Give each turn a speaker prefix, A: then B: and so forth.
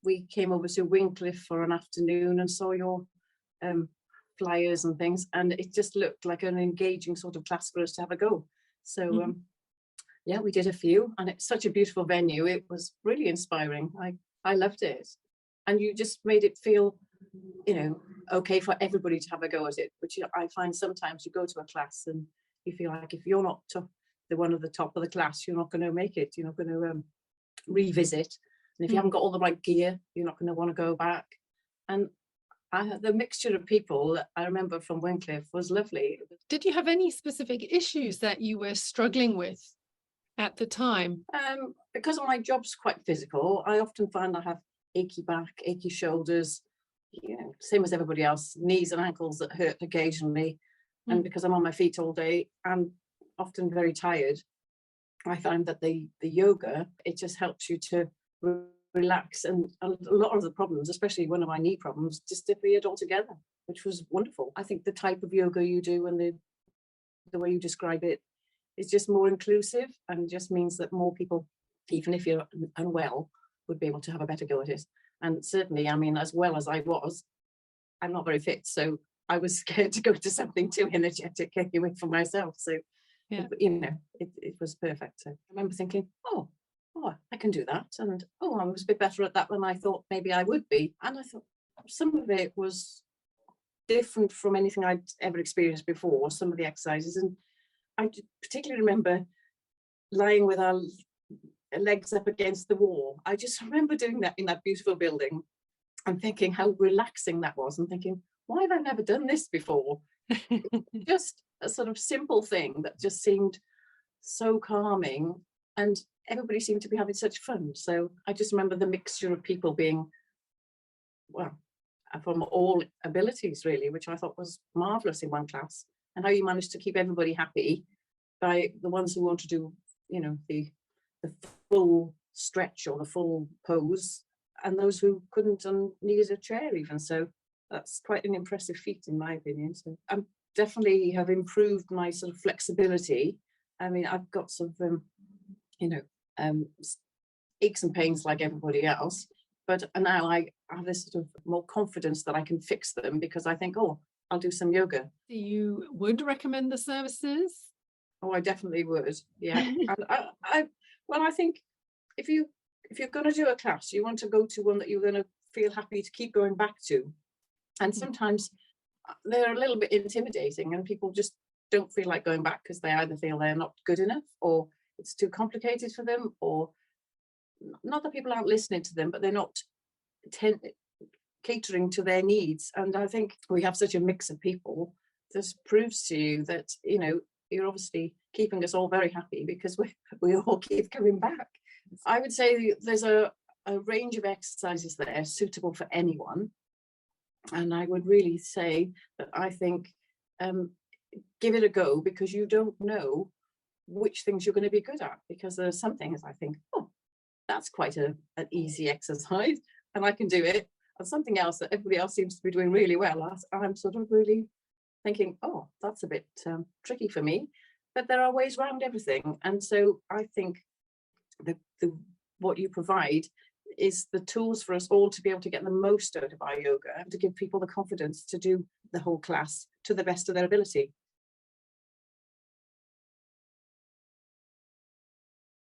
A: we came over to Wincliffe for an afternoon and saw your flyers and things, and it just looked like an engaging sort of class for us to have a go. So yeah, we did a few, and it's such a beautiful venue. It was really inspiring. I loved it. And you just made it feel, you know, okay for everybody to have a go at it, which I find sometimes you go to a class and you feel like if you're not the one at the top of the class, you're not going to make it. You're not going to revisit. And if you haven't got all the right gear, you're not going to want to go back. And the mixture of people that I remember from Wincliffe was lovely.
B: Did you have any specific issues that you were struggling with at the time?
A: Because my job's quite physical, I often find I have achy back, achy shoulders, you know, same as everybody else, knees and ankles that hurt occasionally. And because I'm on my feet all day, I'm often very tired. I find that the yoga, it just helps you to relax, and a lot of the problems, especially one of my knee problems, disappeared altogether, which was wonderful. I think the type of yoga you do and the way you describe it is just more inclusive, and just means that more people, even if you're unwell, would be able to have a better go at it. And certainly, I mean, as well as I was, I'm not very fit, so I was scared to go to something too energetic anyway for myself. So, yeah, you know, it was perfect. So I remember thinking, oh, I can do that. And, I was a bit better at that than I thought maybe I would be. And I thought some of it was different from anything I'd ever experienced before, some of the exercises. And I particularly remember lying with our legs up against the wall. I just remember doing that in that beautiful building and thinking how relaxing that was, and thinking, why have I never done this before? Just a sort of simple thing that just seemed so calming, and everybody seemed to be having such fun. So I just remember the mixture of people being, well, from all abilities really, which I thought was marvelous in one class, and how you managed to keep everybody happy by the ones who want to do, you know, the full stretch or the full pose, and those who couldn't and needed a chair even. So that's quite an impressive feat in my opinion. So I definitely have improved my sort of flexibility. I mean, I've got some aches and pains like everybody else, but now I have this sort of more confidence that I can fix them, because I think, I'll do some yoga.
B: You would recommend the services?
A: Oh, I definitely would. Yeah. And I think if you're going to do a class, you want to go to one that you're going to feel happy to keep going back to. And sometimes they're a little bit intimidating, and people just don't feel like going back because they either feel they're not good enough, or it's too complicated for them, or not that people aren't listening to them, but they're not catering to their needs. And I think we have such a mix of people. This proves to you that, you know, you're obviously keeping us all very happy, because we all keep coming back. I would say there's a range of exercises there suitable for anyone. And I would really say that I think give it a go, because you don't know which things you're going to be good at, because there's some things I think, that's quite an easy exercise and I can do it, and something else that everybody else seems to be doing really well, I'm sort of really thinking, that's a bit tricky for me. But there are ways around everything. And so I think what you provide is the tools for us all to be able to get the most out of our yoga, and to give people the confidence to do the whole class to the best of their ability.